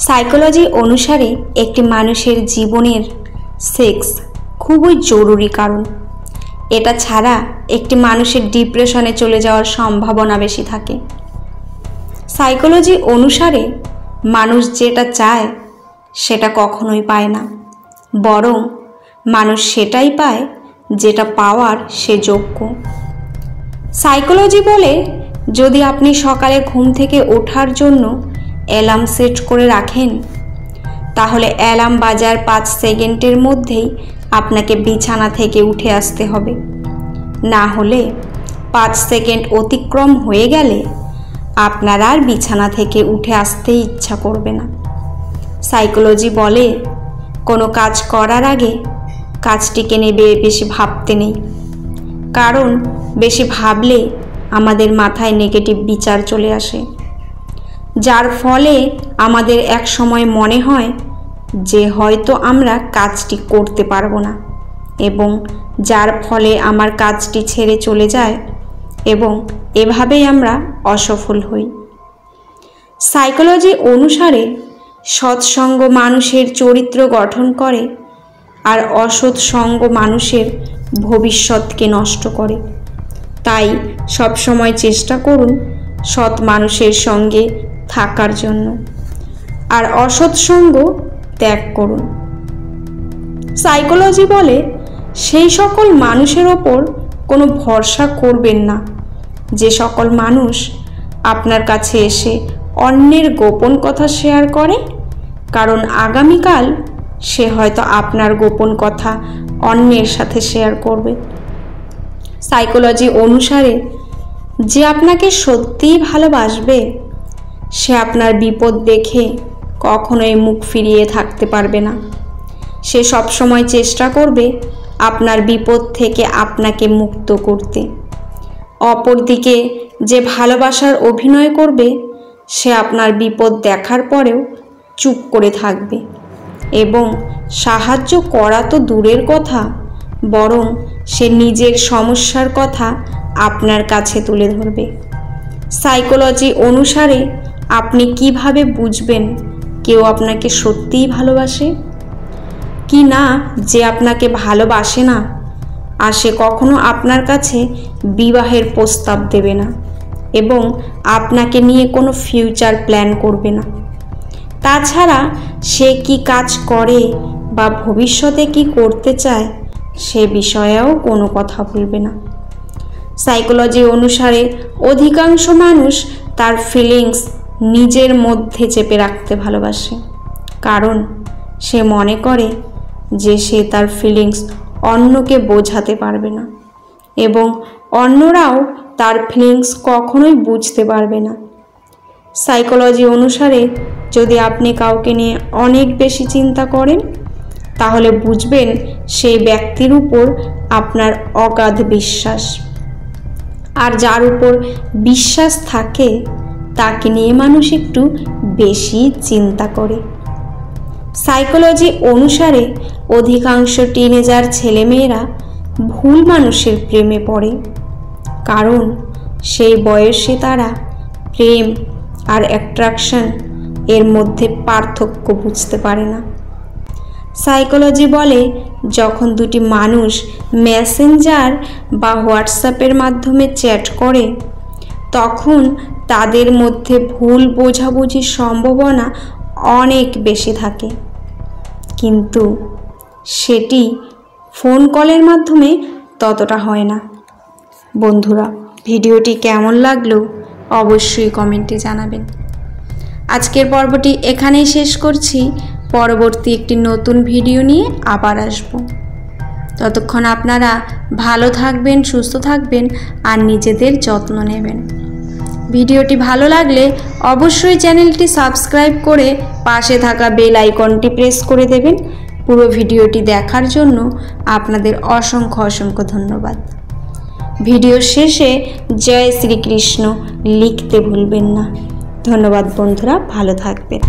Psychology অনুসারে একটি মানুষের জীবনের সেক্স খুবই জরুরি, কারণ এটা ছাড়া একটি মানুষের ডিপ্রেশনে চলে যাওয়ার সম্ভাবনা বেশি থাকে। সাইকোলজি অনুসারে মানুষ যেটা চায় সেটা কখনোই পায় না, বরং মানুষ সেটাই পায় যেটা পাওয়ার সে যোগ্য। সাইকোলজি বলে, যদি আপনি সকালে ঘুম থেকে ওঠার জন্য অ্যালার্ম সেট করে রাখেন, তাহলে অ্যালার্ম বাজার 5 সেকেন্ডের মধ্যেই আপনাকে বিছানা থেকে উঠে আসতে হবে। না হলে 5 সেকেন্ড অতিক্রম হয়ে গেলে আপনার আর বিছানা থেকে উঠে আসতে ইচ্ছা করবে না। সাইকোলজি বলে, কোনো কাজ করার আগে কাজটিকে নিয়ে বেশি ভাবতে নেই, কারণ বেশি ভাবলে আমাদের মাথায় নেগেটিভ বিচার চলে আসে, যার ফলে আমাদের এক সময় মনে হয় যে হয়তো আমরা কাজটি করতে পারবো না, এবং যার ফলে আমার কাজটি ছেড়ে চলে যায়, এবং এভাবেই আমরা অসফল হই। সাইকোলজি অনুসারে সৎসঙ্গ মানুষের চরিত্র গঠন করে, আর অসৎ সঙ্গ মানুষের ভবিষ্যৎকে নষ্ট করে। তাই সবসময় চেষ্টা করুন সৎ মানুষের সঙ্গে থাকার জন্য, আর অসৎ সঙ্গ ত্যাগ করুন। সাইকোলজি বলে, সেই সকল মানুষের ওপর কোনো ভরসা করবেন না যে সকল মানুষ আপনার কাছে এসে অন্যের গোপন কথা শেয়ার করে, কারণ আগামীকাল সে হয়তো আপনার গোপন কথা অন্যের সাথে শেয়ার করবে। সাইকোলজি অনুসারে যে আপনাকে সত্যিই ভালোবাসবে, সে আপনার বিপদ দেখে কখনোই মুখ ফিরিয়ে থাকতে পারবে না। সে সবসময় চেষ্টা করবে আপনার বিপদ থেকে আপনাকে মুক্ত করতে। অপরদিকে যে ভালোবাসার অভিনয় করবে, সে আপনার বিপদ দেখার পরেও চুপ করে থাকবে, এবং সাহায্য করা তো দূরের কথা, বরং সে নিজের সমস্যার কথা আপনার কাছে তুলে ধরবে। সাইকোলজি অনুসারে আপনি কিভাবে বুঝবেন কেউ আপনাকে সত্যিই ভালোবাসে কি না? যে আপনাকে ভালোবাসে না, আর সে কখনো আপনার কাছে বিবাহের প্রস্তাব দেবে না, এবং আপনাকে নিয়ে কোনো ফিউচার প্ল্যান করবে না। তাছাড়া সে কি কাজ করে বা ভবিষ্যতে কি করতে চায় সে বিষয়েও কোনো কথা বলবে না। সাইকোলজি অনুসারে অধিকাংশ মানুষ তার ফিলিংস নিজের মধ্যে চেপে রাখতে ভালোবাসে, কারণ সে মনে করে যে সে তার ফিলিংস অন্যকে বোঝাতে পারবে না, এবং অন্যরাও তার ফিলিংস কখনোই বুঝতে পারবে না। সাইকোলজি অনুসারে যদি আপনি কাউকে নিয়ে অনেক বেশি চিন্তা করেন, তাহলে বুঝবেন সেই ব্যক্তির উপর আপনার অগাধ বিশ্বাস, আর যার উপর বিশ্বাস থাকে তাকে নিয়ে মানুষ একটু বেশি চিন্তা করে। সাইকোলজি অনুসারে অধিকাংশ টিনেজার ছেলেমেয়েরা ভুল মানুষের প্রেমে পড়ে, কারণ সেই বয়সে তারা প্রেম আর অ্যাট্রাকশন এর মধ্যে পার্থক্য বুঝতে পারে না। সাইকোলজি বলে, যখন দুটি মানুষ মেসেঞ্জার বা হোয়াটসঅ্যাপের মাধ্যমে চ্যাট করে, তখন তাদের মধ্যে ভুল বোঝাবুঝির সম্ভাবনা অনেক বেশি থাকে, কিন্তু সেটি ফোন কলের মাধ্যমে ততটা হয় না। বন্ধুরা, ভিডিওটি কেমন লাগলো অবশ্যই কমেন্টে জানাবেন। আজকের পর্বটি এখানেই শেষ করছি। পরবর্তী একটি নতুন ভিডিও নিয়ে আবার আসব। ততক্ষণ আপনারা ভালো থাকবেন, সুস্থ থাকবেন, আর নিজেদের যত্ন নেবেন। ভিডিওটি ভালো লাগলে অবশ্যই চ্যানেলটি সাবস্ক্রাইব করে পাশে থাকা বেল আইকনটি প্রেস করে দেবেন। পুরো ভিডিওটি দেখার জন্য আপনাদের অসংখ্য ধন্যবাদ। ভিডিওর শেষে জয় শ্রীকৃষ্ণ লিখতে ভুলবেন না। ধন্যবাদ বন্ধুরা, ভালো থাকবেন।